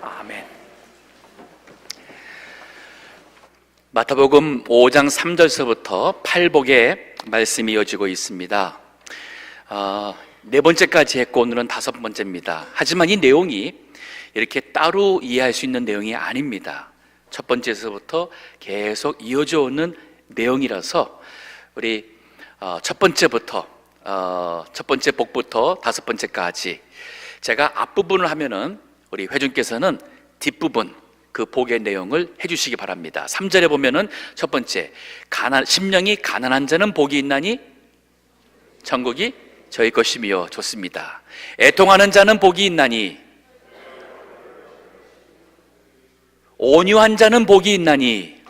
아멘. 마태복음 5장 3절서부터 8복의 말씀이 이어지고 있습니다. 네 번째까지 했고 오늘은 다섯 번째입니다. 하지만 이 내용이 이렇게 따로 이해할 수 있는 내용이 아닙니다. 첫 번째에서부터 계속 이어져 오는 내용이라서 우리 첫 번째 복부터 다섯 번째까지 제가 앞부분을 하면은 우리 회중께서는 뒷부분 그 복의 내용을 해주시기 바랍니다. 3절에 보면은 첫 번째, 심령이 가난한 자는 복이 있나니 천국이 저희 것이며. 좋습니다. 애통하는 자는 복이 있나니, 온유한 자는 복이 있나니,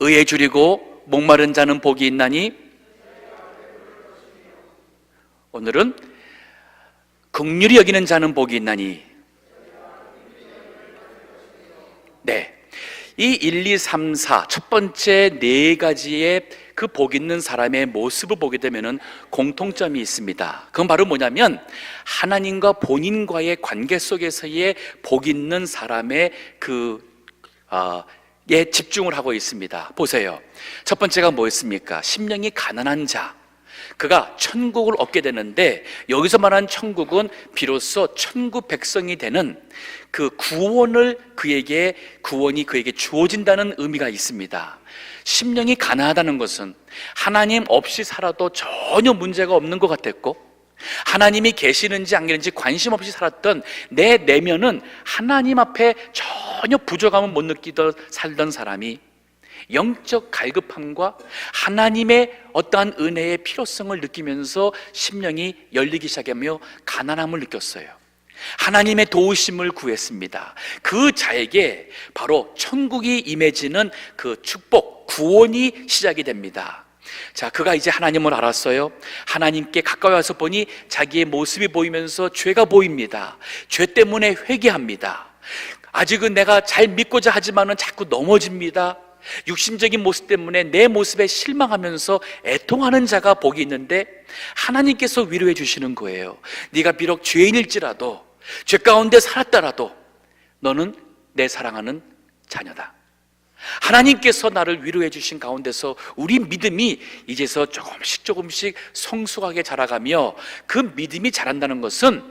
의에 줄이고 목마른 자는 복이 있나니. 오늘은 긍휼히 여기는 자는 복이 있나니. 네, 이 1, 2, 3, 4 첫 번째 네 가지의 그 복 있는 사람의 모습을 보게 되면 공통점이 있습니다. 그건 바로 뭐냐면 하나님과 본인과의 관계 속에서의 복 있는 사람의 집중을 하고 있습니다. 보세요. 첫 번째가 뭐였습니까? 심령이 가난한 자, 그가 천국을 얻게 되는데, 여기서 말하는 천국은 비로소 천국 백성이 되는 그 구원이 그에게 주어진다는 의미가 있습니다. 심령이 가난하다는 것은 하나님 없이 살아도 전혀 문제가 없는 것 같았고, 하나님이 계시는지 안 계시는지 관심 없이 살았던 내 내면은 하나님 앞에 전혀 부족함을 못 느끼던 살던 사람이 영적 갈급함과 하나님의 어떠한 은혜의 필요성을 느끼면서 심령이 열리기 시작하며 가난함을 느꼈어요. 하나님의 도우심을 구했습니다. 그 자에게 바로 천국이 임해지는 그 축복, 구원이 시작이 됩니다. 자, 그가 이제 하나님을 알았어요. 하나님께 가까이 와서 보니 자기의 모습이 보이면서 죄가 보입니다. 죄 때문에 회개합니다. 아직은 내가 잘 믿고자 하지만은 자꾸 넘어집니다. 육신적인 모습 때문에 내 모습에 실망하면서 애통하는 자가 복이 있는데, 하나님께서 위로해 주시는 거예요. 네가 비록 죄인일지라도, 죄 가운데 살았더라도 너는 내 사랑하는 자녀다. 하나님께서 나를 위로해 주신 가운데서 우리 믿음이 이제서 조금씩 성숙하게 자라가며, 그 믿음이 자란다는 것은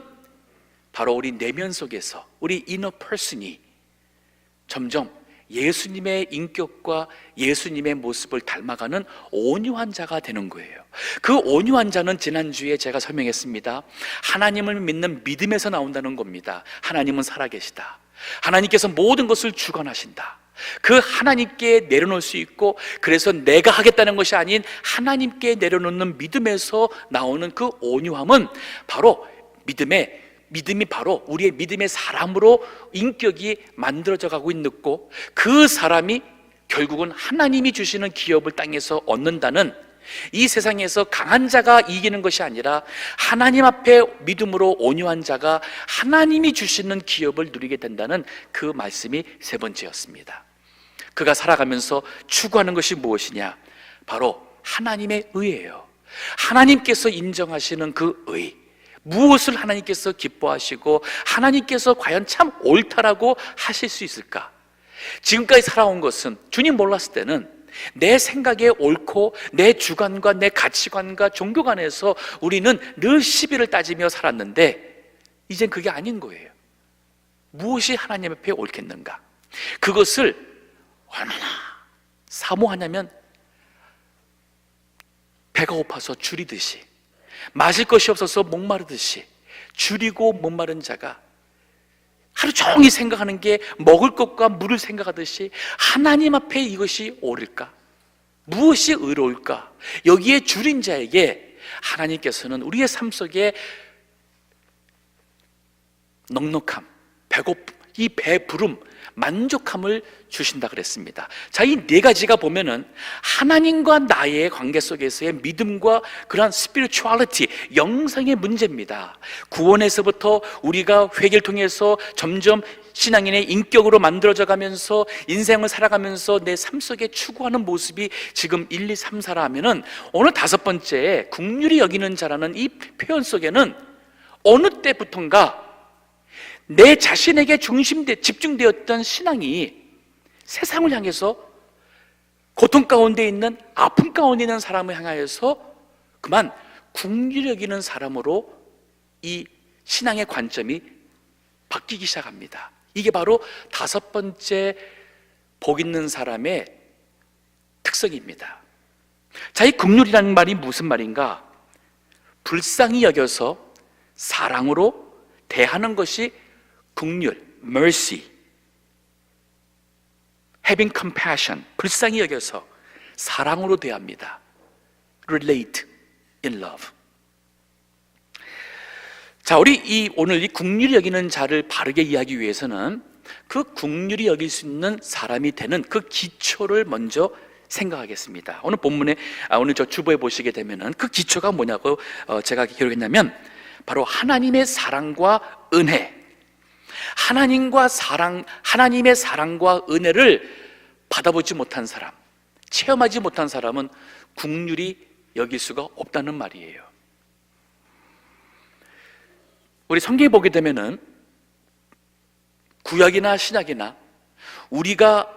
바로 우리 내면 속에서 우리 inner person이 점점 예수님의 인격과 예수님의 모습을 닮아가는 온유한 자가 되는 거예요. 그 온유한 자는 지난주에 제가 설명했습니다. 하나님을 믿는 믿음에서 나온다는 겁니다. 하나님은 살아계시다. 하나님께서 모든 것을 주관하신다. 그 하나님께 내려놓을 수 있고, 그래서 내가 하겠다는 것이 아닌 하나님께 내려놓는 믿음에서 나오는 그 온유함은 바로 믿음이 바로 우리의 믿음의 사람으로 인격이 만들어져 가고 있고, 그 사람이 결국은 하나님이 주시는 기업을 땅에서 얻는다는, 이 세상에서 강한 자가 이기는 것이 아니라 하나님 앞에 믿음으로 온유한 자가 하나님이 주시는 기업을 누리게 된다는 그 말씀이 세 번째였습니다. 그가 살아가면서 추구하는 것이 무엇이냐? 바로 하나님의 의예요. 하나님께서 인정하시는 그 의, 무엇을 하나님께서 기뻐하시고 하나님께서 과연 참 옳다라고 하실 수 있을까? 지금까지 살아온 것은 주님 몰랐을 때는 내 생각에 옳고 내 주관과 내 가치관과 종교관에서 우리는 늘 시비를 따지며 살았는데, 이젠 그게 아닌 거예요. 무엇이 하나님 앞에 옳겠는가? 그것을 얼마나 사모하냐면 배가 고파서 줄이듯이, 마실 것이 없어서 목마르듯이 줄이고 목마른 자가 하루 종일 생각하는 게 먹을 것과 물을 생각하듯이 하나님 앞에 이것이 옳을까? 무엇이 의로울까? 여기에 줄인 자에게 하나님께서는 우리의 삶 속에 넉넉함, 이 배부름, 만족함을 주신다 그랬습니다. 자, 이 네 가지가 보면은 하나님과 나의 관계 속에서의 믿음과 그러한 스피리추얼리티, 영성의 문제입니다. 구원에서부터 우리가 회개를 통해서 점점 신앙인의 인격으로 만들어져 가면서 인생을 살아가면서 내 삶 속에 추구하는 모습이 지금 1, 2, 3, 4라 하면은, 오늘 다섯 번째 긍휼히 여기는 자라는 이 표현 속에는 어느 때부턴가 내 자신에게 집중되었던 신앙이 세상을 향해서 고통 가운데 있는, 아픔 가운데 있는 사람을 향하여서 그만 긍휼히 여기는 사람으로 이 신앙의 관점이 바뀌기 시작합니다. 이게 바로 다섯 번째 복 있는 사람의 특성입니다. 자, 이 긍휼이라는 말이 무슨 말인가? 불쌍히 여겨서 사랑으로 대하는 것이 긍휼, mercy, having compassion, 불쌍히 여겨서 사랑으로 대합니다. relate in love. 자, 우리 오늘 이 긍휼히 여기는 자를 바르게 이해하기 위해서는 그 긍휼히 여길 수 있는 사람이 되는 그 기초를 먼저 생각하겠습니다. 오늘 본문에 오늘 저 주보에 보시게 되면은 그 기초가 뭐냐고 제가 기록했냐면 바로 하나님의 사랑과 은혜. 하나님의 사랑과 은혜를 받아보지 못한 사람, 체험하지 못한 사람은 긍휼히 여길 수가 없다는 말이에요. 우리 성경에 보게 되면은 구약이나 신약이나 우리가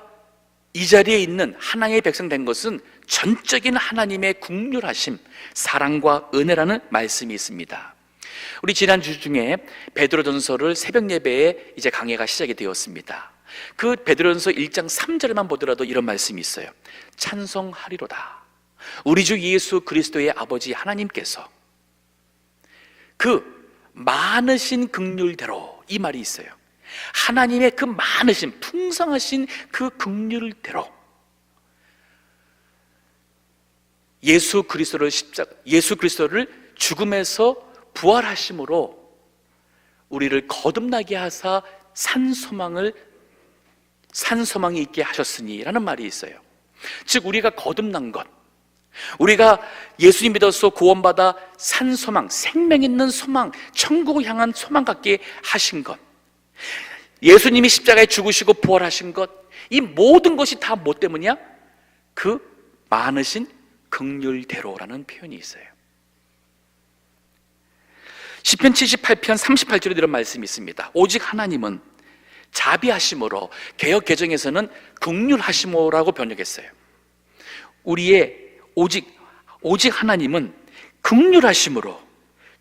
이 자리에 있는 하나님의 백성 된 것은 전적인 하나님의 긍휼하심, 사랑과 은혜라는 말씀이 있습니다. 우리 지난주 중에 베드로전서를 새벽 예배에 이제 강해가 시작이 되었습니다. 그 베드로전서 1장 3절만 보더라도 이런 말씀이 있어요. 찬송하리로다. 우리 주 예수 그리스도의 아버지 하나님께서 그 많으신 긍휼대로, 이 말이 있어요. 하나님의 그 많으신 풍성하신 그 긍휼대로 예수 그리스도를 죽음에서 부활하심으로 우리를 거듭나게 하사 산소망이 있게 하셨으니라는 말이 있어요. 즉 우리가 거듭난 것, 우리가 예수님 믿어서 구원받아 산소망, 생명 있는 소망, 천국을 향한 소망 갖게 하신 것, 예수님이 십자가에 죽으시고 부활하신 것, 이 모든 것이 다 뭐 때문이야? 그 많으신 긍휼대로라는 표현이 있어요. 시편 78편 38절에 이런 말씀이 있습니다. 오직 하나님은 자비하심으로, 개역 개정에서는 긍휼하심으로라고 번역했어요. 오직 하나님은 긍휼하심으로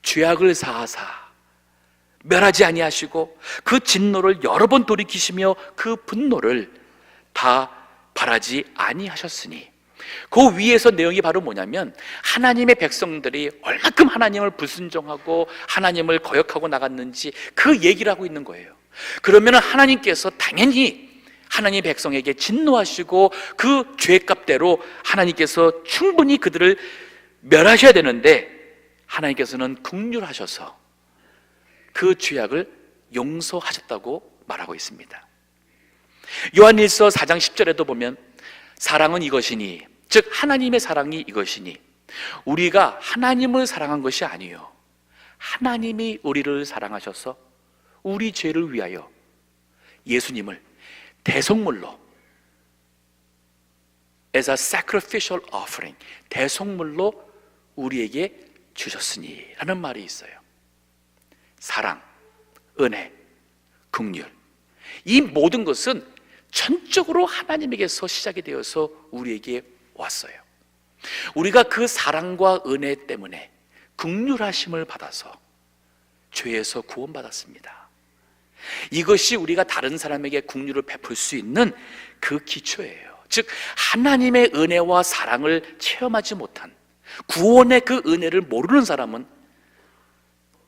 죄악을 사하사 멸하지 아니하시고 그 진노를 여러 번 돌이키시며 그 분노를 다 바라지 아니하셨으니, 그 위에서 내용이 바로 뭐냐면 하나님의 백성들이 얼마큼 하나님을 불순종하고 하나님을 거역하고 나갔는지 그 얘기를 하고 있는 거예요. 그러면 하나님께서 당연히 하나님의 백성에게 진노하시고 그 죄값대로 하나님께서 충분히 그들을 멸하셔야 되는데 하나님께서는 긍휼하셔서 그 죄악을 용서하셨다고 말하고 있습니다. 요한일서 4장 10절에도 보면 사랑은 이것이니, 즉 하나님의 사랑이 이것이니, 우리가 하나님을 사랑한 것이 아니요 하나님이 우리를 사랑하셔서 우리 죄를 위하여 예수님을 대속물로, as a sacrificial offering, 대속물로 우리에게 주셨으니 라는 말이 있어요. 사랑, 은혜, 긍휼, 이 모든 것은 전적으로 하나님에게서 시작이 되어서 우리에게 왔어요. 우리가 그 사랑과 은혜 때문에 긍휼하심을 받아서 죄에서 구원받았습니다. 이것이 우리가 다른 사람에게 긍휼을 베풀 수 있는 그 기초예요. 즉 하나님의 은혜와 사랑을 체험하지 못한, 구원의 그 은혜를 모르는 사람은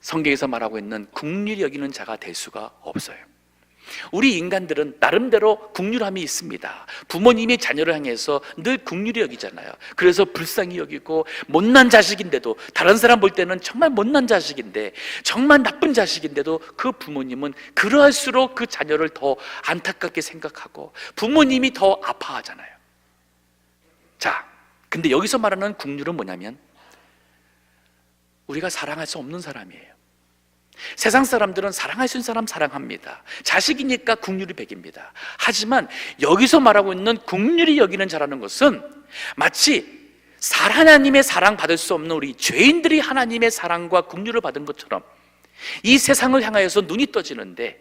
성경에서 말하고 있는 긍휼히 여기는 자가 될 수가 없어요. 우리 인간들은 나름대로 긍휼함이 있습니다. 부모님이 자녀를 향해서 늘 긍휼히 여기잖아요. 그래서 불쌍히 여기고, 못난 자식인데도, 다른 사람 볼 때는 정말 못난 자식인데, 정말 나쁜 자식인데도 그 부모님은 그럴수록 그 자녀를 더 안타깝게 생각하고 부모님이 더 아파하잖아요. 자, 근데 여기서 말하는 긍휼은 뭐냐면 우리가 사랑할 수 없는 사람이에요. 세상 사람들은 사랑할 수 있는 사람 사랑합니다. 자식이니까 긍휼이 백입니다. 하지만 여기서 말하고 있는 긍휼히 여기는 자라는 것은 마치 하나님의 사랑 받을 수 없는 우리 죄인들이 하나님의 사랑과 긍휼을 받은 것처럼 이 세상을 향하여서 눈이 떠지는데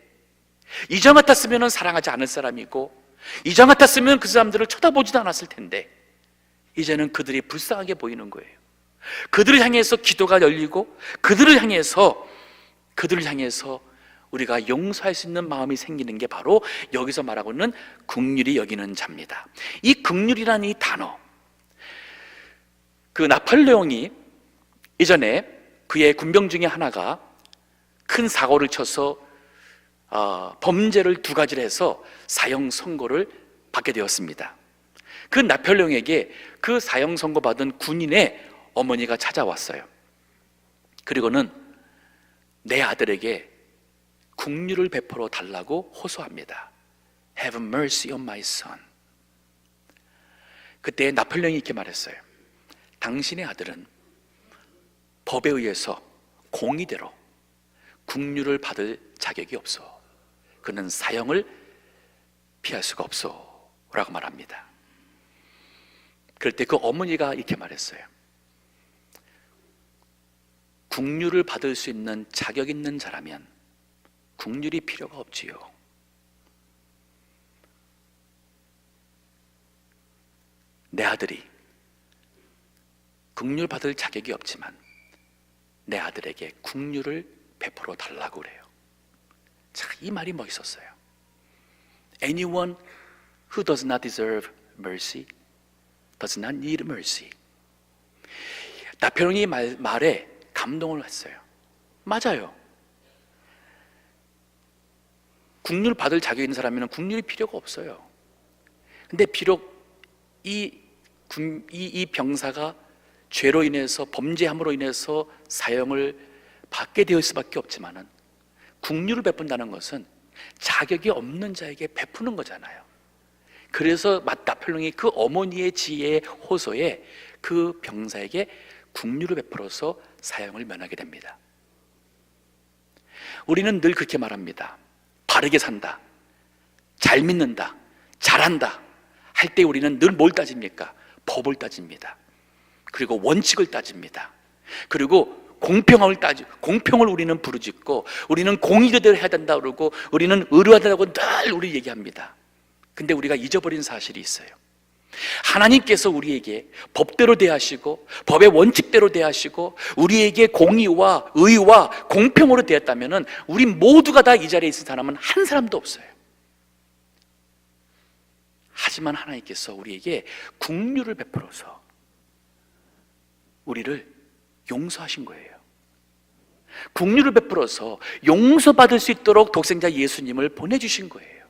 이전 같았으면 사랑하지 않을 사람이고, 이전 같았으면 그 사람들을 쳐다보지도 않았을 텐데, 이제는 그들이 불쌍하게 보이는 거예요. 그들을 향해서 기도가 열리고, 그들을 향해서 우리가 용서할 수 있는 마음이 생기는 게 바로 여기서 말하고 있는 긍휼히 여기는 자입니다. 이 긍휼이라는 이 단어, 그 나폴레옹이 이전에 그의 군병 중에 하나가 큰 사고를 쳐서 범죄를 2가지를 해서 사형 선고를 받게 되었습니다. 그 나폴레옹에게 그 사형 선고받은 군인의 어머니가 찾아왔어요. 그리고는 내 아들에게 긍휼을 베풀어 달라고 호소합니다. Have mercy on my son. 그때 나폴레옹이 이렇게 말했어요. 당신의 아들은 법에 의해서 공의대로 긍휼을 받을 자격이 없어. 그는 사형을 피할 수가 없어 라고 말합니다. 그럴 때 그 어머니가 이렇게 말했어요. 긍휼을 받을 수 있는 자격 있는 자라면 긍휼이 필요가 없지요. 내 아들이 긍휼 받을 자격이 없지만 내 아들에게 긍휼을 베풀어 달라고 그래요. 자, 이 말이 멋있었어요. Anyone who does not deserve mercy does not need mercy. 나폴레옹이 말에 감동을 했어요. 맞아요. 긍휼 받을 자격 있는 사람이면 긍휼이 필요가 없어요. 근데 비록 이 병사가 죄로 인해서, 범죄함으로 인해서 사형을 받게 되을 수밖에 없지만은, 긍휼을 베푼다는 것은 자격이 없는 자에게 베푸는 거잖아요. 그래서 나폴레옹이 그 어머니의 지혜의 호소에 그 병사에게 긍휼을 베풀어서 사형을 면하게 됩니다. 우리는 늘 그렇게 말합니다. 바르게 산다, 잘 믿는다, 잘한다 할 때 우리는 늘 뭘 따집니까? 법을 따집니다. 그리고 원칙을 따집니다. 그리고 공평을 우리는 부르짖고, 우리는 공의대로 해야 된다 그러고, 우리는 의로하다고 늘 우리 얘기합니다. 근데 우리가 잊어버린 사실이 있어요. 하나님께서 우리에게 법대로 대하시고 법의 원칙대로 대하시고 우리에게 공의와 의와 공평으로 대했다면 우리 모두가 다 이 자리에 있을 사람은 한 사람도 없어요. 하지만 하나님께서 우리에게 긍휼을 베풀어서 우리를 용서하신 거예요. 긍휼을 베풀어서 용서받을 수 있도록 독생자 예수님을 보내주신 거예요.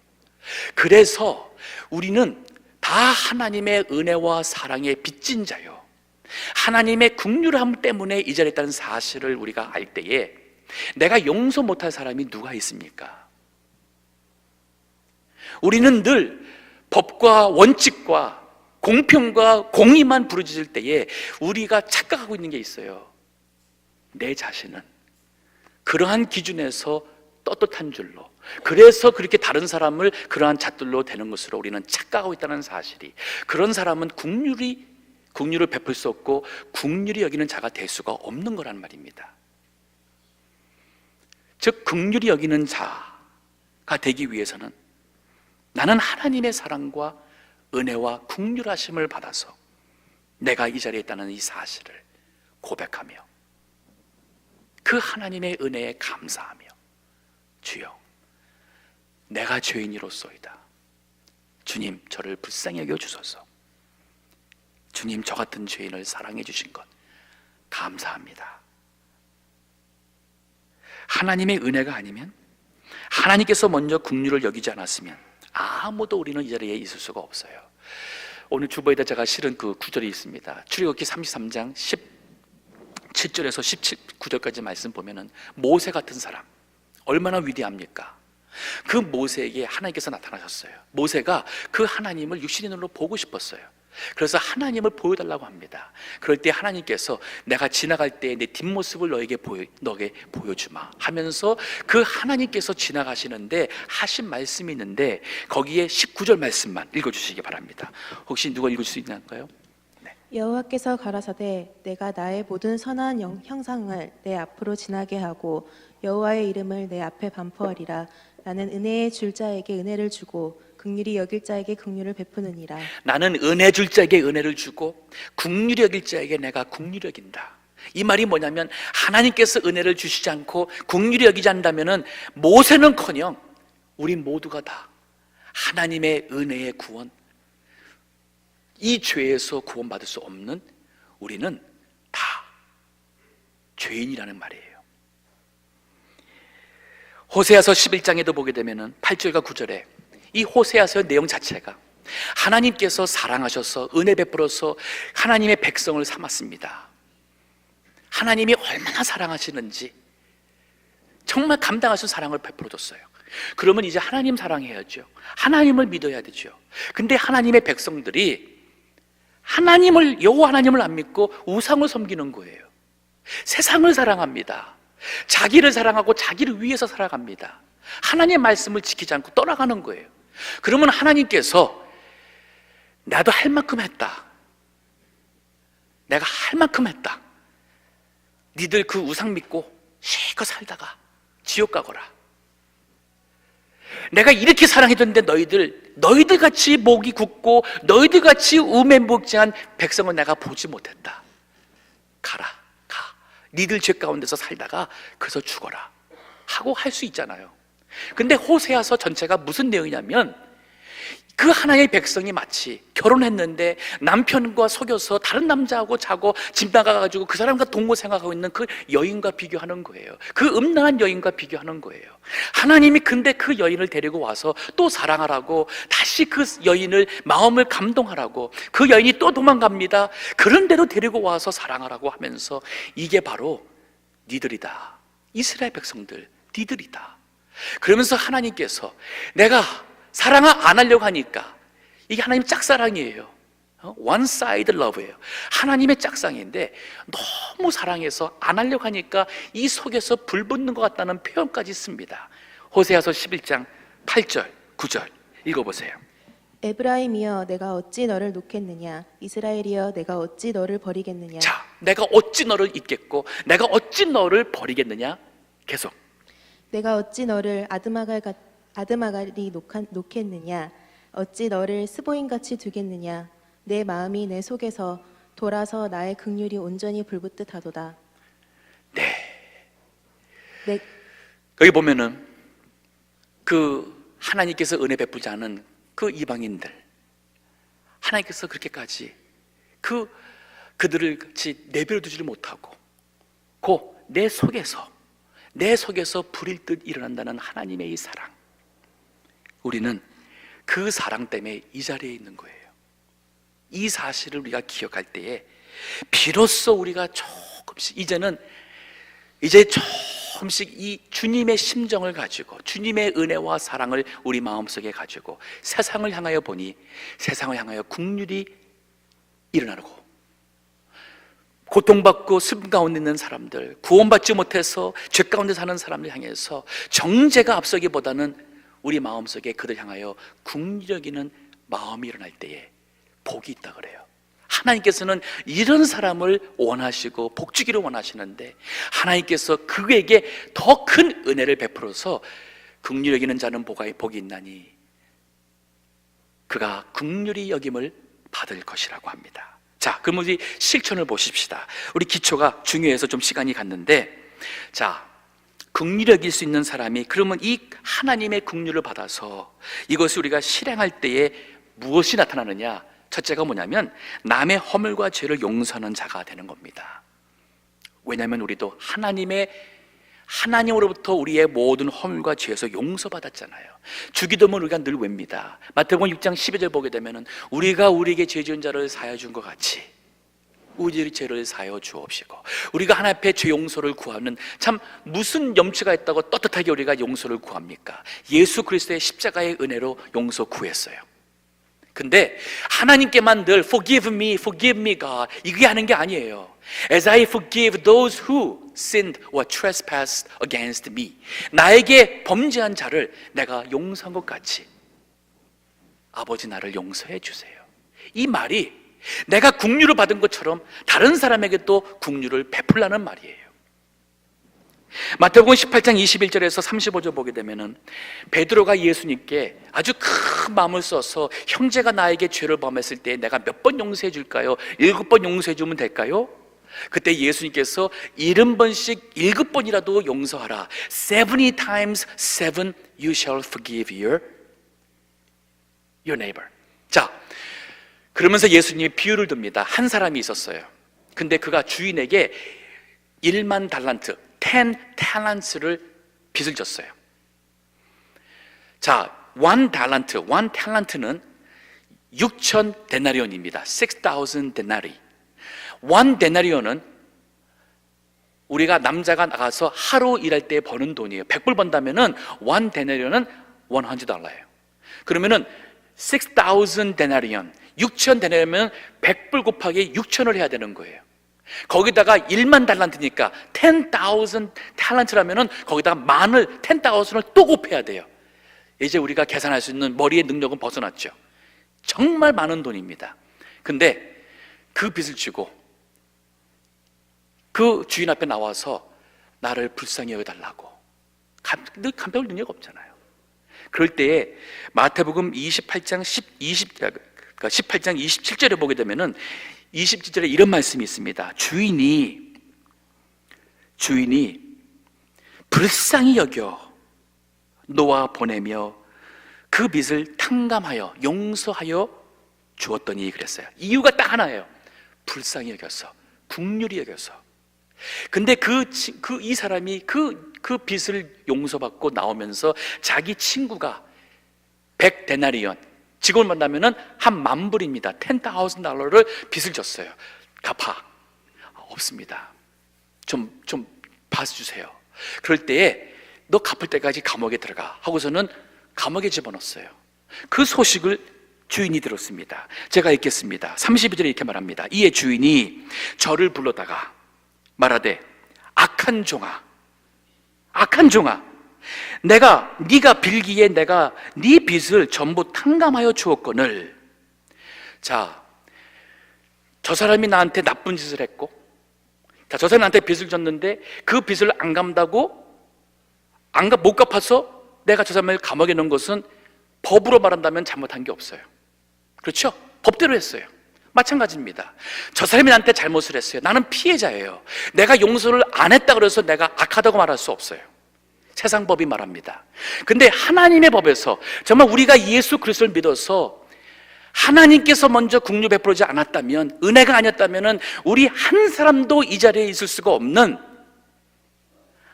그래서 우리는 다 하나님의 은혜와 사랑에 빚진 자요, 하나님의 긍휼함 때문에 이 자리에 있다는 사실을 우리가 알 때에 내가 용서 못할 사람이 누가 있습니까? 우리는 늘 법과 원칙과 공평과 공의만 부르짖을 때에 우리가 착각하고 있는 게 있어요. 내 자신은 그러한 기준에서 떳떳한 줄로, 그래서 그렇게 다른 사람을 그러한 잣들로 대는 것으로 우리는 착각하고 있다는 사실이, 그런 사람은 긍휼을 베풀 수 없고 긍휼히 여기는 자가 될 수가 없는 거란 말입니다. 즉 긍휼히 여기는 자가 되기 위해서는 나는 하나님의 사랑과 은혜와 긍휼하심을 받아서 내가 이 자리에 있다는 이 사실을 고백하며 그 하나님의 은혜에 감사하며, 주여 내가 죄인이로소이다, 주님 저를 불쌍히 여겨 주소서, 주님 저 같은 죄인을 사랑해 주신 것 감사합니다. 하나님의 은혜가 아니면, 하나님께서 먼저 긍휼을 여기지 않았으면 아무도 우리는 이 자리에 있을 수가 없어요. 오늘 주보에다 제가 실은 그 구절이 있습니다. 출애굽기 33장 17절에서 19절까지 말씀 보면은 모세 같은 사람 얼마나 위대합니까? 그 모세에게 하나님께서 나타나셨어요. 모세가 그 하나님을 육신의 눈으로 보고 싶었어요. 그래서 하나님을 보여달라고 합니다. 그럴 때 하나님께서 내가 지나갈 때 내 뒷모습을 너에게 보여주마 하면서 그 하나님께서 지나가시는데 하신 말씀이 있는데 거기에 19절 말씀만 읽어주시기 바랍니다. 혹시 누가 읽을 수 있나요? 네. 여호와께서 가라사대 내가 나의 모든 선한 형상을 내 앞으로 지나게 하고 여호와의 이름을 내 앞에 반포하리라. 나는 은혜의 줄 자에게 은혜를 주고 긍휼히 여길 자에게 긍휼을 베푸느니라. 나는 은혜 줄 자에게 은혜를 주고 긍휼히 여길 자에게 내가 긍휼히 여긴다. 이 말이 뭐냐면 하나님께서 은혜를 주시지 않고 긍휼히 여기지 않는다면 모세는커녕 우리 모두가 다 하나님의 은혜의 구원, 이 죄에서 구원받을 수 없는 우리는 다 죄인이라는 말이에요. 호세아서 11장에도 보게 되면 8절과 9절에 이 호세아서의 내용 자체가 하나님께서 사랑하셔서 은혜 베풀어서 하나님의 백성을 삼았습니다. 하나님이 얼마나 사랑하시는지 정말 감당할 수 있는 사랑을 베풀어줬어요. 그러면 이제 하나님 사랑해야죠. 하나님을 믿어야 되죠. 근데 하나님의 백성들이 여호와 하나님을 안 믿고 우상을 섬기는 거예요. 세상을 사랑합니다. 자기를 사랑하고 자기를 위해서 살아갑니다. 하나님의 말씀을 지키지 않고 떠나가는 거예요. 그러면 하나님께서 나도 할 만큼 했다, 내가 할 만큼 했다, 니들 그 우상 믿고 실컷 살다가 지옥 가거라. 내가 이렇게 사랑해줬는데 너희들 같이 목이 굳고 너희들 같이 우매묵지한 백성을 내가 보지 못했다. 가라, 가. 니들 죄 가운데서 살다가 그래서 죽어라 하고 할 수 있잖아요. 근데 호세아서 전체가 무슨 내용이냐면 그 하나의 백성이 마치 결혼했는데 남편과 속여서 다른 남자하고 자고 집 나가가지고 그 사람과 동거 생활하고 있는 그 여인과 비교하는 거예요. 그 음란한 여인과 비교하는 거예요. 하나님이 근데 그 여인을 데리고 와서 또 사랑하라고, 다시 그 여인을 마음을 감동하라고, 그 여인이 또 도망갑니다. 그런데도 데리고 와서 사랑하라고 하면서 이게 바로 니들이다, 이스라엘 백성들 니들이다. 그러면서 하나님께서 내가 사랑을 안 하려고 하니까, 이게 하나님 짝사랑이에요. one side love예요. 하나님의 짝상인데 너무 사랑해서 안 하려고 하니까 이 속에서 불 붙는 것 같다는 표현까지 씁니다. 호세아서 11장 8절 9절 읽어보세요. 에브라임이여 내가 어찌 너를 놓겠느냐, 이스라엘이여 내가 어찌 너를 버리겠느냐. 자, 내가 어찌 너를 잊겠고 내가 어찌 너를 버리겠느냐. 계속. 내가 어찌 너를 아드마갈이 놓겠느냐, 어찌 너를 스보임같이 두겠느냐. 내 마음이 내 속에서 돌아서 나의 긍휼이 온전히 불붙듯 하도다. 여기 보면은 그 하나님께서 은혜 베푸지 않은 그 이방인들, 하나님께서 그렇게까지 그들을 같이 내버려 두지를 못하고 내 속에서 불일 듯 일어난다는 하나님의 이 사랑, 우리는 그 사랑 때문에 이 자리에 있는 거예요. 이 사실을 우리가 기억할 때에 비로소 우리가 이제 조금씩 이 주님의 심정을 가지고, 주님의 은혜와 사랑을 우리 마음속에 가지고 세상을 향하여 보니, 세상을 향하여 긍휼이 일어나고, 고통받고 슬픔 가운데 있는 사람들, 구원받지 못해서 죄 가운데 사는 사람들 향해서 정죄가 앞서기보다는 우리 마음속에 그들 향하여 긍휼히 여기는 마음이 일어날 때에 복이 있다 그래요. 하나님께서는 이런 사람을 원하시고 복주기를 원하시는데, 하나님께서 그에게 더 큰 은혜를 베풀어서 긍휼히 여기는 자는 복이 있나니 그가 긍휼히 여김을 받을 것이라고 합니다. 자, 그럼 우리 실천을 보십시다. 우리 기초가 중요해서 좀 시간이 갔는데, 자, 긍휼히 여길 수 있는 사람이, 그러면 이 하나님의 긍휼을 받아서 이것을 우리가 실행할 때에 무엇이 나타나느냐? 첫째가 뭐냐면 남의 허물과 죄를 용서하는 자가 되는 겁니다. 왜냐하면 우리도 하나님으로부터 우리의 모든 허물과 죄에서 용서받았잖아요. 주기도문 우리가 늘 외웁니다. 마태복음 6장 12절 보게 되면 우리가 우리에게 죄 지은 자를 사하여 준 것 같이 우리의 죄를 사하여 주옵시고, 우리가 하나님 앞에 죄 용서를 구하는, 참 무슨 염치가 있다고 떳떳하게 우리가 용서를 구합니까? 예수 그리스도의 십자가의 은혜로 용서 구했어요. 근데 하나님께만 늘 forgive me God, 이게 하는 게 아니에요. As I forgive those who sinned or trespassed against me, 나에게 범죄한 자를 내가 용서한 것 같이 아버지 나를 용서해 주세요. 이 말이 내가 긍휼을 받은 것처럼 다른 사람에게 또 긍휼을 베풀라는 말이에요. 마태복음 18장 21절에서 35절 보게 되면은 베드로가 예수님께 아주 큰 마음을 써서 형제가 나에게 죄를 범했을 때 내가 몇 번 용서해 줄까요? 7번 용서해 주면 될까요? 그때 예수님께서 70번씩 7번이라도 용서하라. 70 times 7 you shall forgive your neighbor. 자, 그러면서 예수님이 비유를 듭니다. 한 사람이 있었어요. 근데 그가 주인에게 1만 달란트 10 talents를 빚을 졌어요. 자, 1 talent는 6천 데나리온입니다. 6,000 denarii. 1 데나리온은 우리가 남자가 나가서 하루 일할 때 버는 돈이에요. 100불 번다면은 1 데나리온은 $100예요. 그러면은 6,000 데나리온, 6천 데나리온이면 100불 곱하기 6천을 해야 되는 거예요. 거기다가 1만 달란트니까 10,000 talent라면은 거기다가 10,000을 또 곱해야 돼요. 이제 우리가 계산할 수 있는 머리의 능력은 벗어났죠. 정말 많은 돈입니다. 근데 그 빚을 지고 그 주인 앞에 나와서 나를 불쌍히 여겨달라고. 감당할 능력이 없잖아요. 그럴 때에 마태복음 18장 27절에 보게 되면은 27절에 이런 말씀이 있습니다. 주인이 불쌍히 여겨 놓아 보내며 그 빚을 탕감하여 용서하여 주었더니 그랬어요. 이유가 딱 하나예요. 불쌍히 여겨서, 긍휼히 여겨서. 근데 이 사람이 그 빚을 용서받고 나오면서 자기 친구가 100 데나리온, 직원을 만나면은 한 10,000불입니다. $10,000를 빚을 졌어요. 갚아. 없습니다. 좀 봐주세요. 그럴 때에 너 갚을 때까지 감옥에 들어가 하고서는 감옥에 집어넣었어요. 그 소식을 주인이 들었습니다. 제가 읽겠습니다. 32절에 이렇게 말합니다. 이에 주인이 저를 불러다가 말하되 악한 종아, 네가 빌기에 내가 네 빚을 전부 탕감하여 주었거늘. 자, 저 사람이 나한테 나쁜 짓을 했고, 자, 저 사람이 나한테 빚을 졌는데 그 빚을 안 갚는다고 못 갚아서 내가 저 사람을 감옥에 넣은 것은 법으로 말한다면 잘못한 게 없어요. 그렇죠? 법대로 했어요. 마찬가지입니다. 저 사람이 나한테 잘못을 했어요. 나는 피해자예요. 내가 용서를 안 했다 그래서 내가 악하다고 말할 수 없어요. 세상 법이 말합니다. 근데 하나님의 법에서 정말 우리가 예수 그리스도를 믿어서 하나님께서 먼저 긍휼 베풀지 않았다면, 은혜가 아니었다면 우리 한 사람도 이 자리에 있을 수가 없는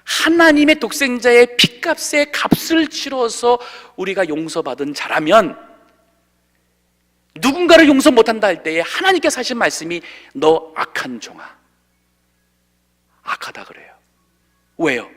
하나님의 독생자의 피값의 값을 치러서 우리가 용서받은 자라면, 누군가를 용서 못한다 할 때에 하나님께서 하신 말씀이 너 악한 종아, 악하다 그래요. 왜요?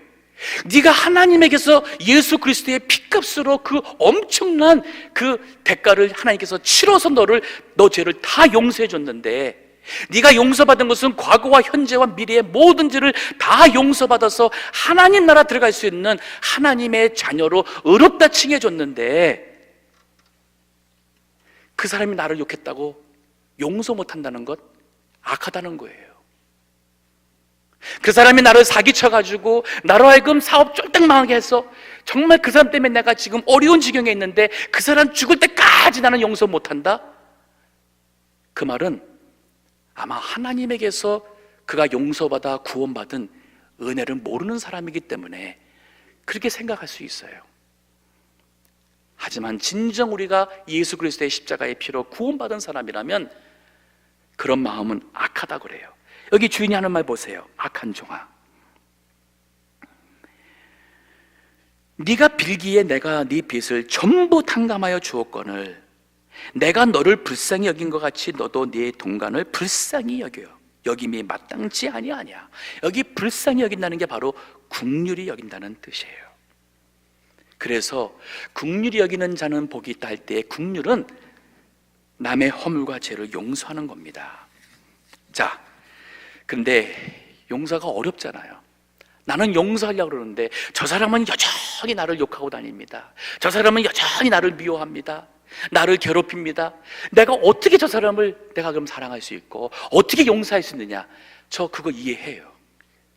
네가 하나님에게서 예수 그리스도의 피값으로 그 엄청난 그 대가를 하나님께서 치러서 너 죄를 다 용서해 줬는데, 네가 용서받은 것은 과거와 현재와 미래의 모든 죄를 다 용서받아서 하나님 나라 들어갈 수 있는 하나님의 자녀로 의롭다 칭해 줬는데, 그 사람이 나를 욕했다고 용서 못한다는 것, 악하다는 거예요. 그 사람이 나를 사기쳐가지고 나로 하여금 사업 쫄딱 망하게 해서 정말 그 사람 때문에 내가 지금 어려운 지경에 있는데 그 사람 죽을 때까지 나는 용서 못한다? 그 말은 아마 하나님에게서 그가 용서받아 구원받은 은혜를 모르는 사람이기 때문에 그렇게 생각할 수 있어요. 하지만 진정 우리가 예수 그리스도의 십자가의 피로 구원받은 사람이라면 그런 마음은 악하다 그래요. 여기 주인이 하는 말 보세요. 악한 종아, 네가 빌기에 내가 네 빚을 전부 탕감하여 주었거늘 내가 너를 불쌍히 여긴 것 같이 너도 네 동간을 불쌍히 여김이 마땅치 아니하냐. 여기 불쌍히 여긴다는 게 바로 긍휼히 여긴다는 뜻이에요. 그래서 긍휼히 여기는 자는 복이 있다 할 때의 긍휼은 남의 허물과 죄를 용서하는 겁니다. 자, 근데 용서가 어렵잖아요. 나는 용서하려고 그러는데 저 사람은 여전히 나를 욕하고 다닙니다. 저 사람은 여전히 나를 미워합니다. 나를 괴롭힙니다. 내가 어떻게 저 사람을 내가 그럼 사랑할 수 있고 어떻게 용서할 수 있느냐? 저 그거 이해해요.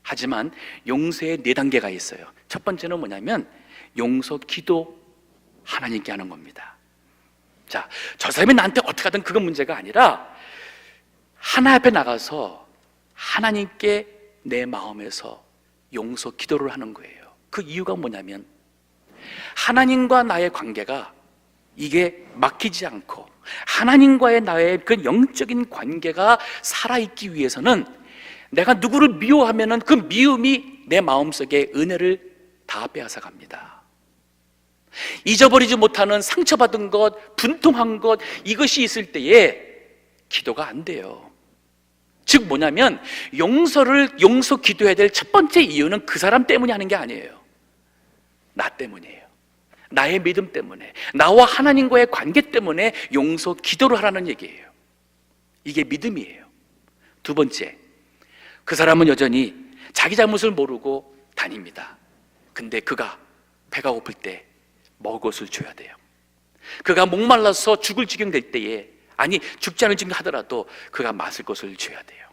하지만 용서의 4단계가 있어요. 첫 번째는 뭐냐면 용서 기도 하나님께 하는 겁니다. 자, 저 사람이 나한테 어떻게 하든 그건 문제가 아니라 하나님 앞에 나가서 하나님께 내 마음에서 용서 기도를 하는 거예요. 그 이유가 뭐냐면 하나님과 나의 관계가 이게 막히지 않고 하나님과의 나의 그 영적인 관계가 살아있기 위해서는 내가 누구를 미워하면은 그 미움이 내 마음속에 은혜를 다 빼앗아갑니다. 잊어버리지 못하는 상처받은 것, 분통한 것, 이것이 있을 때에 기도가 안 돼요. 즉 뭐냐면 용서 기도해야 될 첫 번째 이유는 그 사람 때문이 하는 게 아니에요. 나 때문이에요. 나의 믿음 때문에, 나와 하나님과의 관계 때문에 용서 기도를 하라는 얘기예요. 이게 믿음이에요. 두 번째, 그 사람은 여전히 자기 잘못을 모르고 다닙니다. 근데 그가 배가 고플 때 먹을 것을 줘야 돼요. 그가 목말라서 죽을 지경 될 때에, 아니 죽지 않을 지경 하더라도 그가 마실 것을 줘야 돼요.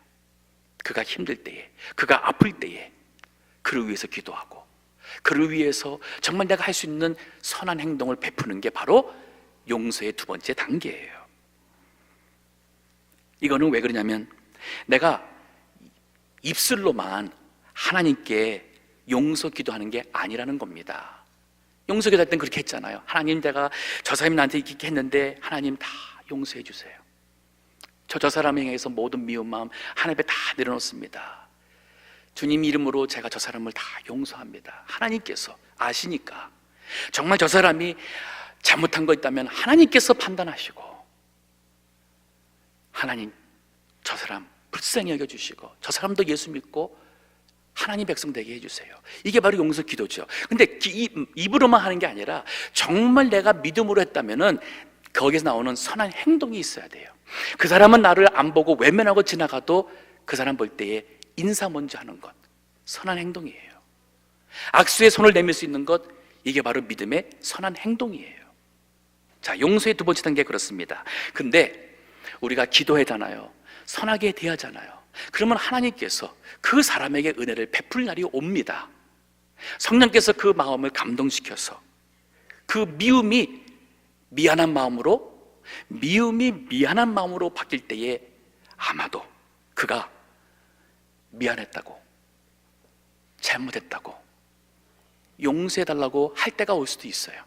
그가 힘들 때에, 그가 아플 때에 그를 위해서 기도하고 그를 위해서 정말 내가 할 수 있는 선한 행동을 베푸는 게 바로 용서의 두 번째 단계예요. 이거는 왜 그러냐면 내가 입술로만 하나님께 용서 기도하는 게 아니라는 겁니다. 용서 기도할 땐 그렇게 했잖아요. 하나님, 제가 저 사람이 나한테 이렇게 했는데 하나님 다 용서해 주세요. 저 사람에 의해서 모든 미운 마음 하나님 앞에 다 내려놓습니다. 주님 이름으로 제가 저 사람을 다 용서합니다. 하나님께서 아시니까 정말 저 사람이 잘못한 거 있다면 하나님께서 판단하시고 하나님 저 사람 불쌍히 여겨주시고 저 사람도 예수 믿고 하나님 백성 되게 해주세요. 이게 바로 용서 기도죠. 근데 입으로만 하는 게 아니라 정말 내가 믿음으로 했다면은 거기서 나오는 선한 행동이 있어야 돼요. 그 사람은 나를 안 보고 외면하고 지나가도 그 사람 볼 때에 인사 먼저 하는 것, 선한 행동이에요. 악수에 손을 내밀 수 있는 것, 이게 바로 믿음의 선한 행동이에요. 자, 용서의 두 번째 단계 그렇습니다. 근데 우리가 기도하잖아요. 선하게 대하잖아요. 그러면 하나님께서 그 사람에게 은혜를 베풀 날이 옵니다. 성령께서 그 마음을 감동시켜서 그 미움이 미안한 마음으로, 미움이 미안한 마음으로 바뀔 때에 아마도 그가 미안했다고, 잘못했다고, 용서해달라고 할 때가 올 수도 있어요.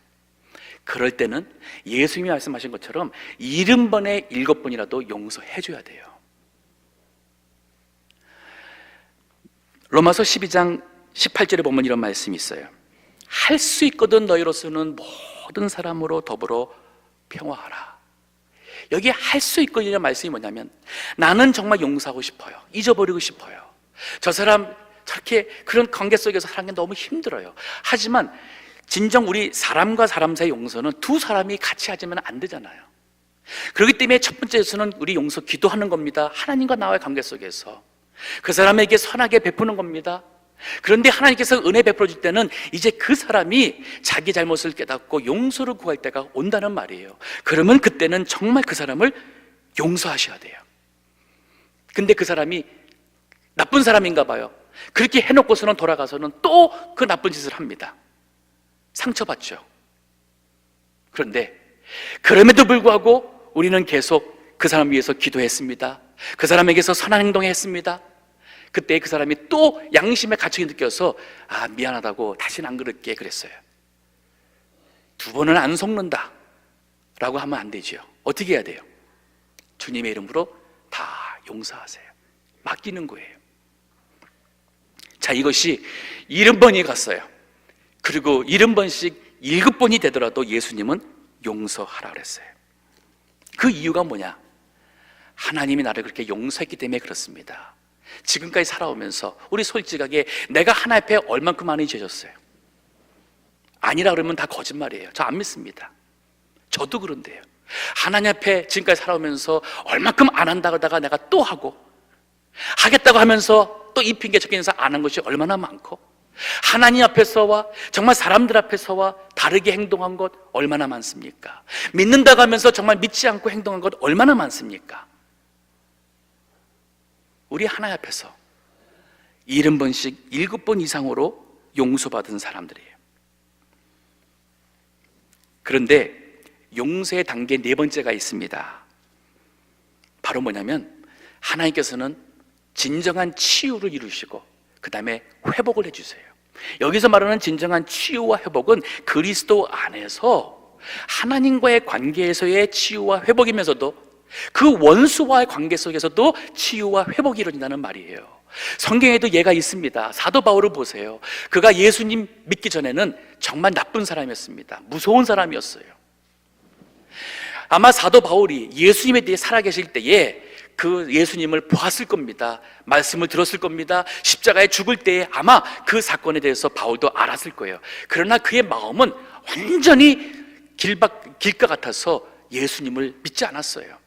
그럴 때는 예수님이 말씀하신 것처럼 70번에 7번이라도 용서해줘야 돼요. 로마서 12장 18절에 보면 이런 말씀이 있어요. 할 수 있거든 너희로서는 모든 사람으로 더불어 평화하라. 여기 할 수 있거든이라는 말씀이 뭐냐면 나는 정말 용서하고 싶어요. 잊어버리고 싶어요. 저 사람 저렇게 그런 관계 속에서 사는 게 너무 힘들어요. 하지만 진정 우리 사람과 사람 사이 용서는 두 사람이 같이 하지면 안 되잖아요. 그렇기 때문에 첫 번째에서는 우리 용서 기도하는 겁니다. 하나님과 나와의 관계 속에서 그 사람에게 선하게 베푸는 겁니다. 그런데 하나님께서 은혜 베풀어 줄 때는 이제 그 사람이 자기 잘못을 깨닫고 용서를 구할 때가 온다는 말이에요. 그러면 그때는 정말 그 사람을 용서하셔야 돼요. 근데 그 사람이 나쁜 사람인가 봐요. 그렇게 해놓고서는 돌아가서는 또 그 나쁜 짓을 합니다. 상처받죠. 그런데 그럼에도 불구하고 우리는 계속 그 사람 위해서 기도했습니다. 그 사람에게서 선한 행동했습니다. 그때 그 사람이 또 양심의 가책이 느껴서 아 미안하다고 다시는 안 그럴게 그랬어요. 두 번은 안 속는다 라고 하면 안 되죠. 어떻게 해야 돼요? 주님의 이름으로 다 용서하세요. 맡기는 거예요. 자, 이것이 70번이 갔어요. 그리고 70번씩 7번이 되더라도 예수님은 용서하라 그랬어요. 그 이유가 뭐냐? 하나님이 나를 그렇게 용서했기 때문에 그렇습니다. 지금까지 살아오면서 우리 솔직하게 내가 하나님 앞에 얼만큼 많이 죄졌어요? 아니라 그러면 다 거짓말이에요. 저 안 믿습니다. 저도 그런데요. 하나님 앞에 지금까지 살아오면서 얼만큼 안 한다 그러다가 내가 또 하고 하겠다고 하면서 또 이 핑계 저 핑계에서 안 한 것이 얼마나 많고 하나님 앞에서와 정말 사람들 앞에서와 다르게 행동한 것 얼마나 많습니까? 믿는다고 하면서 정말 믿지 않고 행동한 것 얼마나 많습니까? 우리 하나님 앞에서 70번씩 7번 이상으로 용서받은 사람들이에요. 그런데 용서의 단계 4번째가 있습니다. 바로 뭐냐면 하나님께서는 진정한 치유를 이루시고 그 다음에 회복을 해주세요. 여기서 말하는 진정한 치유와 회복은 그리스도 안에서 하나님과의 관계에서의 치유와 회복이면서도 그 원수와의 관계 속에서도 치유와 회복이 이루어진다는 말이에요. 성경에도 예가 있습니다. 사도 바울을 보세요. 그가 예수님 믿기 전에는 정말 나쁜 사람이었습니다. 무서운 사람이었어요. 아마 사도 바울이 예수님에 대해 살아계실 때에 그 예수님을 보았을 겁니다. 말씀을 들었을 겁니다. 십자가에 죽을 때에 아마 그 사건에 대해서 바울도 알았을 거예요. 그러나 그의 마음은 완전히 길가 같아서 예수님을 믿지 않았어요.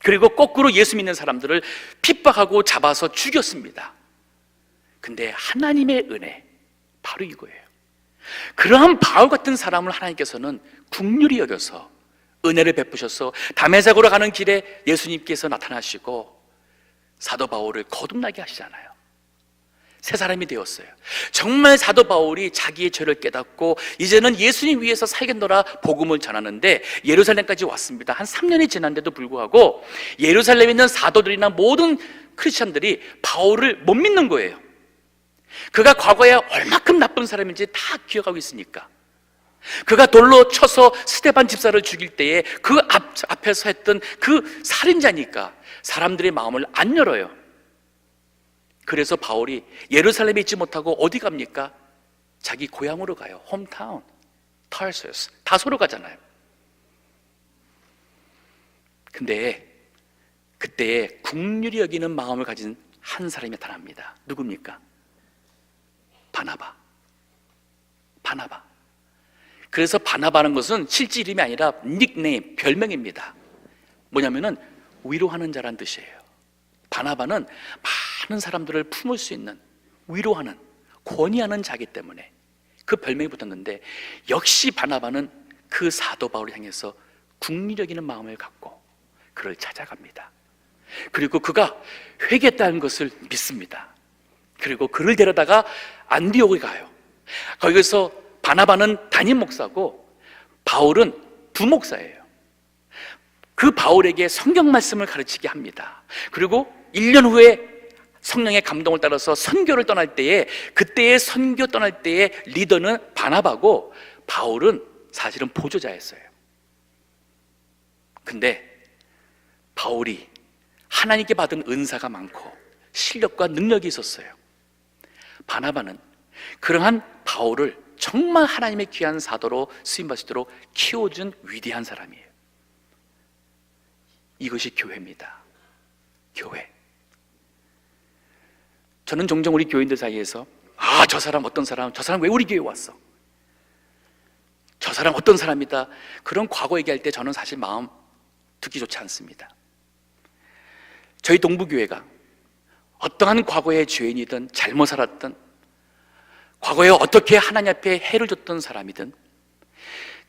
그리고 거꾸로 예수 믿는 사람들을 핍박하고 잡아서 죽였습니다. 근데 하나님의 은혜, 바로 이거예요. 그러한 바울 같은 사람을 하나님께서는 긍휼히 여겨서 은혜를 베푸셔서 다메섹으로 가는 길에 예수님께서 나타나시고 사도 바울을 거듭나게 하시잖아요. 새 사람이 되었어요. 정말 사도 바울이 자기의 죄를 깨닫고 이제는 예수님 위해서 살겠노라 복음을 전하는데 예루살렘까지 왔습니다. 한 3년이 지났는데도 불구하고 예루살렘에 있는 사도들이나 모든 크리스천들이 바울을 못 믿는 거예요. 그가 과거에 얼마큼 나쁜 사람인지 다 기억하고 있으니까. 그가 돌로 쳐서 스데반 집사를 죽일 때에 그 앞에서 했던 그 살인자니까 사람들의 마음을 안 열어요. 그래서 바울이 예루살렘에 있지 못하고 어디 갑니까? 자기 고향으로 가요. 홈타운, 타르수스, 다소로 가잖아요. 근데 그때에 긍휼히 여기는 마음을 가진 한 사람이 나타납니다. 누굽니까? 바나바. 그래서 바나바는 것은 실제 이름이 아니라 닉네임, 별명입니다. 뭐냐면은 위로하는 자란 뜻이에요. 바나바는 많은 사람들을 품을 수 있는, 위로하는, 권위하는 자기 때문에 그 별명이 붙었는데, 역시 바나바는 그 사도 바울을 향해서 긍휼히 여기는 마음을 갖고 그를 찾아갑니다. 그리고 그가 회개했다는 것을 믿습니다. 그리고 그를 데려다가 안디옥에 가요. 거기서 바나바는 담임 목사고 바울은 부목사예요. 그 바울에게 성경 말씀을 가르치게 합니다. 그리고 1년 후에 성령의 감동을 따라서 선교를 떠날 때에, 그때의 선교 떠날 때의 리더는 바나바고 바울은 사실은 보조자였어요. 근데 바울이 하나님께 받은 은사가 많고 실력과 능력이 있었어요. 바나바는 그러한 바울을 정말 하나님의 귀한 사도로 쓰임받으시도록 키워준 위대한 사람이에요. 이것이 교회입니다. 교회. 저는 종종 우리 교인들 사이에서 저 사람 어떤 사람, 저 사람 왜 우리 교회에 왔어? 저 사람 어떤 사람이다, 그런 과거 얘기할 때 저는 사실 마음 듣기 좋지 않습니다. 저희 동부교회가 어떠한 과거의 죄인이든 잘못 살았든 과거에 어떻게 하나님 앞에 해를 줬던 사람이든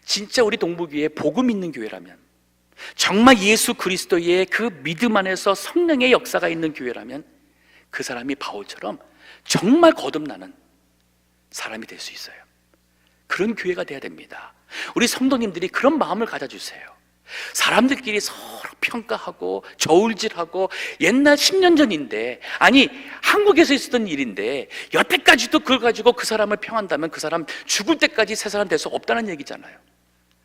진짜 우리 동부교회 복음 있는 교회라면, 정말 예수 그리스도의 그 믿음 안에서 성령의 역사가 있는 교회라면 그 사람이 바울처럼 정말 거듭나는 사람이 될 수 있어요. 그런 교회가 돼야 됩니다. 우리 성도님들이 그런 마음을 가져주세요. 사람들끼리 서로 평가하고 저울질하고, 옛날 10년 전인데, 아니 한국에서 있었던 일인데 여태까지도 그걸 가지고 그 사람을 평한다면 그 사람 죽을 때까지 새 사람 될 수 없다는 얘기잖아요.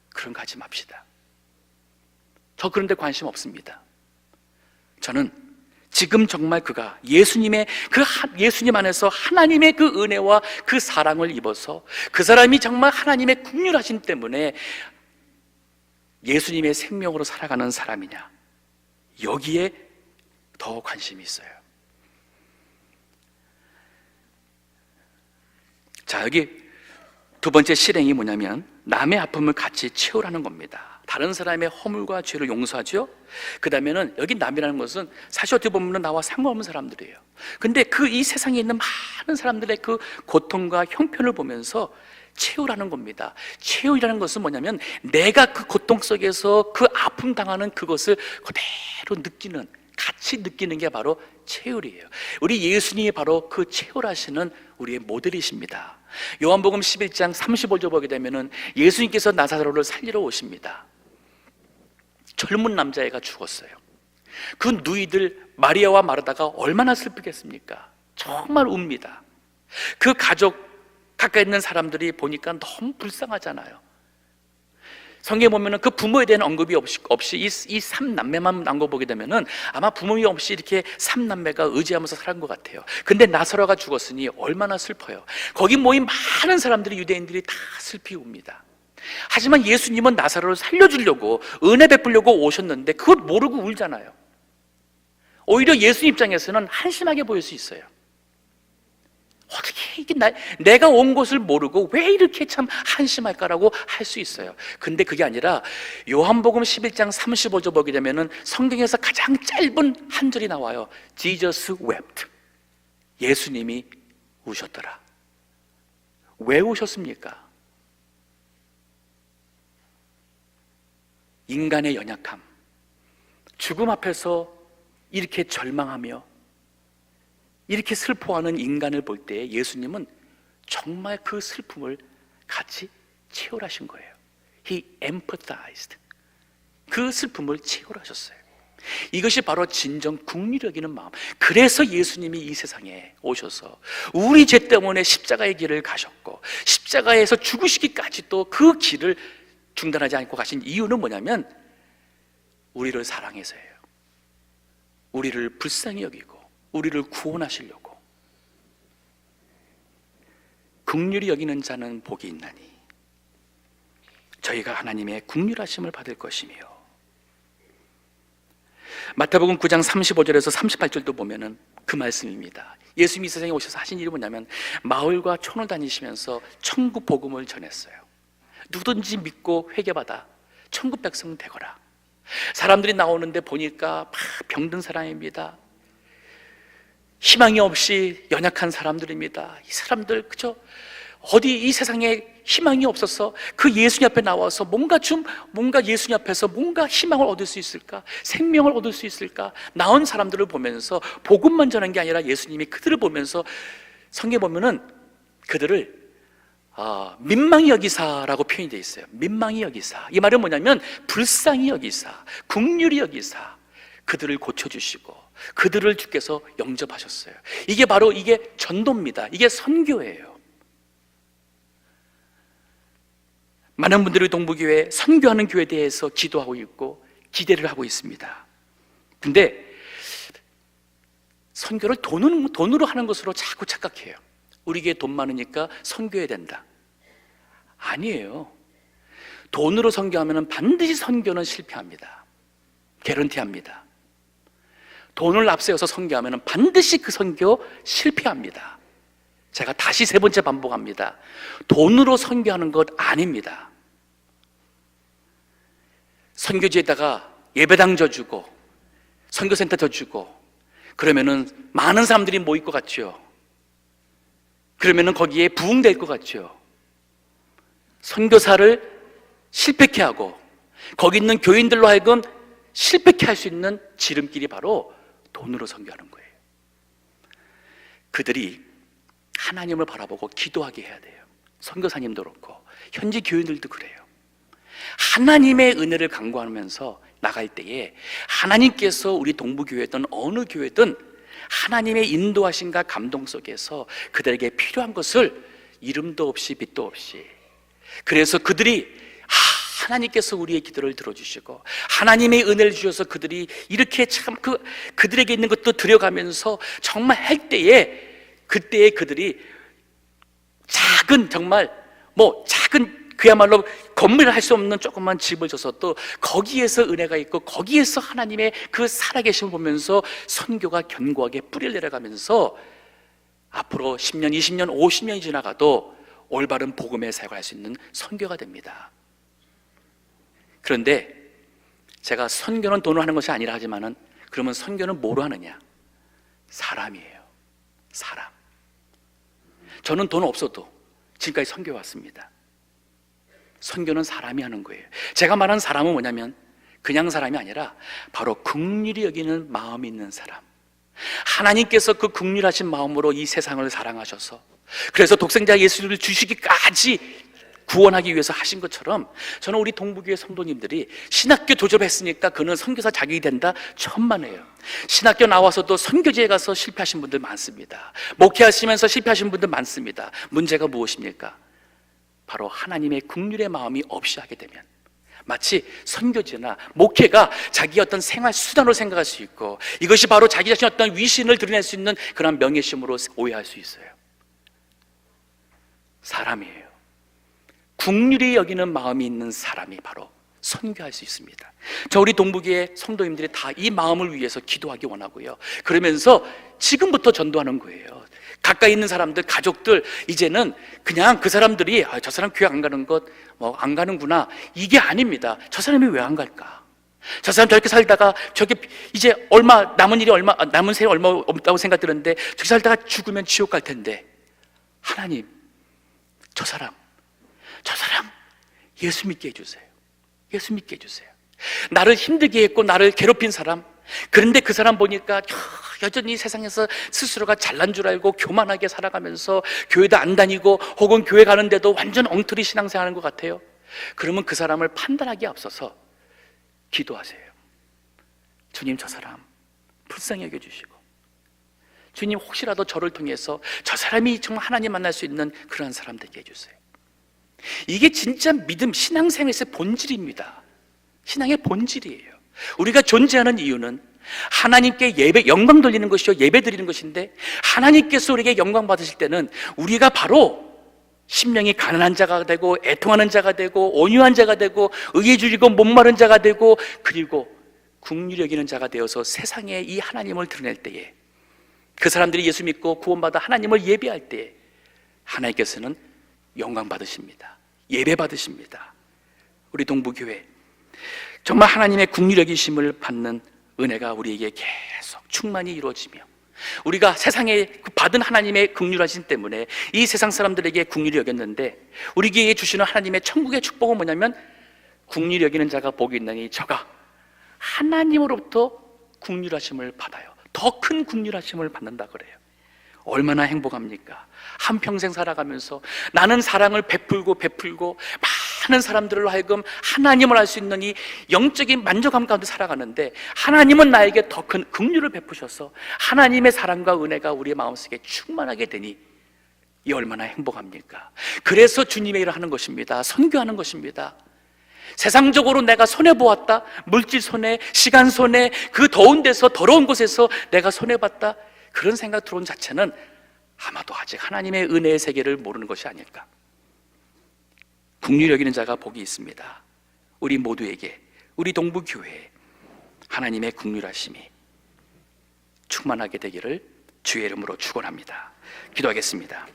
그런 거 하지 맙시다. 저 그런 데 관심 없습니다. 저는 지금 정말 그가 예수님의 예수님 안에서 하나님의 그 은혜와 그 사랑을 입어서 그 사람이 정말 하나님의 긍휼하심 때문에 예수님의 생명으로 살아가는 사람이냐, 여기에 더 관심이 있어요. 자, 여기 두 번째 실행이 뭐냐면 남의 아픔을 같이 채우라는 겁니다. 다른 사람의 허물과 죄를 용서하죠. 그 다음에는 여기 남이라는 것은 사실 어떻게 보면 나와 상관없는 사람들이에요. 근데 이 세상에 있는 많은 사람들의 그 고통과 형편을 보면서 채우라는 겁니다. 채우라는 것은 뭐냐면 내가 그 고통 속에서 그 아픔 당하는 그것을 그대로 느끼는, 같이 느끼는 게 바로 채울이에요. 우리 예수님이 바로 그 채울하시는 우리의 모델이십니다. 요한복음 11장 35절 보게 되면은 예수님께서 나사로를 살리러 오십니다. 젊은 남자애가 죽었어요. 그 누이들 마리아와 마르다가 얼마나 슬프겠습니까? 정말 웁니다. 그 가족 가까이 있는 사람들이 보니까 너무 불쌍하잖아요. 성경에 보면은 그 부모에 대한 언급이 없이 이 삼남매만 나온 거 보게 되면은 아마 부모이 없이 이렇게 삼남매가 의지하면서 살은 것 같아요. 근데 나사로가 죽었으니 얼마나 슬퍼요. 거기 모인 많은 사람들이, 유대인들이 다 슬피 웁니다. 하지만 예수님은 나사로를 살려주려고, 은혜 베풀려고 오셨는데 그것 모르고 울잖아요. 오히려 예수 입장에서는 한심하게 보일 수 있어요. 어떻게 이게 내가 온 것을 모르고 왜 이렇게 참 한심할까라고 할 수 있어요. 근데 그게 아니라 요한복음 11장 35절 보게 되면은 성경에서 가장 짧은 한 절이 나와요. Jesus wept. 예수님이 우셨더라. 왜 우셨습니까? 인간의 연약함, 죽음 앞에서 이렇게 절망하며 이렇게 슬퍼하는 인간을 볼 때 예수님은 정말 그 슬픔을 같이 채울하신 거예요. He empathized. 그 슬픔을 채울하셨어요. 이것이 바로 진정 긍휼히 여기는 마음. 그래서 예수님이 이 세상에 오셔서 우리 죄 때문에 십자가의 길을 가셨고 십자가에서 죽으시기까지 또 그 길을 중단하지 않고 가신 이유는 뭐냐면 우리를 사랑해서예요. 우리를 불쌍히 여기고 우리를 구원하시려고. 긍휼히 여기는 자는 복이 있나니 저희가 하나님의 긍휼하심을 받을 것이며. 마태복음 9장 35절에서 38절도 보면은 그 말씀입니다. 예수님이 이 세상에 오셔서 하신 일이 뭐냐면 마을과 촌을 다니시면서 천국 복음을 전했어요. 누구든지 믿고 회개받아 천국 백성 되거라. 사람들이 나오는데 보니까 막 병든 사람입니다. 희망이 없이 연약한 사람들입니다. 이 사람들 그죠? 어디 이 세상에 희망이 없어서 그 예수님 앞에 나와서 뭔가 예수님 앞에서 뭔가 희망을 얻을 수 있을까? 생명을 얻을 수 있을까? 나온 사람들을 보면서 복음만 전한 게 아니라 예수님이 그들을 보면서 성경에 보면은 그들을 민망히 여기사라고 표현이 되어 있어요. 민망히 여기사. 이 말은 뭐냐면 불쌍히 여기사, 긍휼히 여기사 그들을 고쳐주시고 그들을 주께서 영접하셨어요. 이게 바로 이게 전도입니다. 이게 선교예요. 많은 분들이 동부교회 선교하는 교회에 대해서 기도하고 있고 기대를 하고 있습니다. 근데 선교를 돈으로 하는 것으로 자꾸 착각해요. 우리에게 돈 많으니까 선교해야 된다. 아니에요. 돈으로 선교하면 반드시 선교는 실패합니다. 개런티합니다. 돈을 앞세워서 선교하면 반드시 그 선교 실패합니다. 제가 다시 세 번째 반복합니다. 돈으로 선교하는 것 아닙니다. 선교지에다가 예배당 져주고 선교센터 져주고 그러면은 많은 사람들이 모일 것 같죠. 그러면은 거기에 부흥될 것 같죠. 선교사를 실패케 하고 거기 있는 교인들로 하여금 실패케 할 수 있는 지름길이 바로 돈으로 선교하는 거예요. 그들이 하나님을 바라보고 기도하게 해야 돼요. 선교사님도 그렇고 현지 교인들도 그래요. 하나님의 은혜를 간구하면서 나갈 때에 하나님께서 우리 동부교회든 어느 교회든 하나님의 인도하심과 감동 속에서 그들에게 필요한 것을 이름도 없이 빛도 없이, 그래서 그들이 하나님께서 우리의 기도를 들어주시고 하나님의 은혜를 주셔서 그들이 이렇게 참 그들에게 있는 것도 들여가면서 정말 할 때에 그때에 그들이 작은 정말 작은 그야말로 건물을 할 수 없는 조그만 집을 줘서 또 거기에서 은혜가 있고 거기에서 하나님의 그 살아계심을 보면서 선교가 견고하게 뿌리를 내려가면서 앞으로 10년, 20년, 50년이 지나가도 올바른 복음의 사역을 할 수 있는 선교가 됩니다. 그런데 제가 선교는 돈으로 하는 것이 아니라 하지만은, 그러면 선교는 뭐로 하느냐? 사람이에요. 사람. 저는 돈 없어도 지금까지 선교해 왔습니다. 선교는 사람이 하는 거예요. 제가 말하는 사람은 뭐냐면 그냥 사람이 아니라 바로 긍휼히 여기는 마음이 있는 사람. 하나님께서 그 긍휼하신 마음으로 이 세상을 사랑하셔서, 그래서 독생자 예수를 주시기까지 구원하기 위해서 하신 것처럼, 저는 우리 동부교회 성도님들이 신학교 졸업했으니까 그는 선교사 자격이 된다, 천만에요. 신학교 나와서도 선교지에 가서 실패하신 분들 많습니다. 목회하시면서 실패하신 분들 많습니다. 문제가 무엇입니까? 바로 하나님의 긍휼의 마음이 없이 하게 되면, 마치 선교지나 목회가 자기의 어떤 생활 수단으로 생각할 수 있고, 이것이 바로 자기 자신의 어떤 위신을 드러낼 수 있는 그런 명예심으로 오해할 수 있어요. 사람이에요. 긍휼히 여기는 마음이 있는 사람이 바로 선교할 수 있습니다. 저 우리 동부교회 성도님들이 다 이 마음을 위해서 기도하기 원하고요, 그러면서 지금부터 전도하는 거예요. 가까이 있는 사람들, 가족들, 이제는 그냥 그 사람들이 저 사람 교회 안 가는 것, 안 가는구나, 이게 아닙니다. 저 사람이 왜 안 갈까? 저 사람 저렇게 살다가 저게 이제 남은 세월 얼마 없다고 생각 드는데, 저렇게 살다가 죽으면 지옥 갈 텐데, 하나님, 저 사람 예수 믿게 해주세요. 예수 믿게 해주세요. 나를 힘들게 했고 나를 괴롭힌 사람, 그런데 그 사람 보니까 여전히 세상에서 스스로가 잘난 줄 알고 교만하게 살아가면서 교회도 안 다니고 혹은 교회 가는데도 완전 엉터리 신앙생활하는 것 같아요. 그러면 그 사람을 판단하기에 앞서서 기도하세요. 주님, 저 사람 불쌍히 여겨주시고, 주님, 혹시라도 저를 통해서 저 사람이 정말 하나님 만날 수 있는 그러한 사람 되게 해주세요. 이게 진짜 믿음, 신앙생활에서의 본질입니다. 신앙의 본질이에요. 우리가 존재하는 이유는 하나님께 영광 돌리는 것이요, 예배 드리는 것인데, 하나님께서 우리에게 영광 받으실 때는 우리가 바로 심령이 가난한 자가 되고, 애통하는 자가 되고, 온유한 자가 되고, 의에 줄이고 목마른 자가 되고, 그리고 긍휼히 여기는 자가 되어서 세상에 이 하나님을 드러낼 때에, 그 사람들이 예수 믿고 구원받아 하나님을 예배할 때에 하나님께서는 영광 받으십니다. 예배 받으십니다. 우리 동부교회 정말 하나님의 긍휼히 여기심을 받는 은혜가 우리에게 계속 충만히 이루어지며, 우리가 세상에 받은 하나님의 긍휼하심 때문에 이 세상 사람들에게 긍휼히 여겼는데, 우리에게 주시는 하나님의 천국의 축복은 뭐냐면, 긍휼히 여기는 자가 복이 있나니 저가 하나님으로부터 긍휼하심을 받아요. 더 큰 긍휼하심을 받는다 그래요. 얼마나 행복합니까? 한평생 살아가면서 나는 사랑을 베풀고 많은 사람들로 하여금 하나님을 알 수 있는 이 영적인 만족감 가운데 살아가는데, 하나님은 나에게 더 큰 긍휼을 베푸셔서 하나님의 사랑과 은혜가 우리의 마음속에 충만하게 되니 이 얼마나 행복합니까? 그래서 주님의 일을 하는 것입니다. 선교하는 것입니다. 세상적으로 내가 손해보았다, 물질 손해, 시간 손해, 그 더운 데서 더러운 곳에서 내가 손해봤다, 그런 생각 들어온 자체는 아마도 아직 하나님의 은혜의 세계를 모르는 것이 아닐까. 긍휼히 여기는 자가 복이 있습니다. 우리 모두에게, 우리 동부교회에 하나님의 긍휼하심이 충만하게 되기를 주의 이름으로 축원합니다. 기도하겠습니다.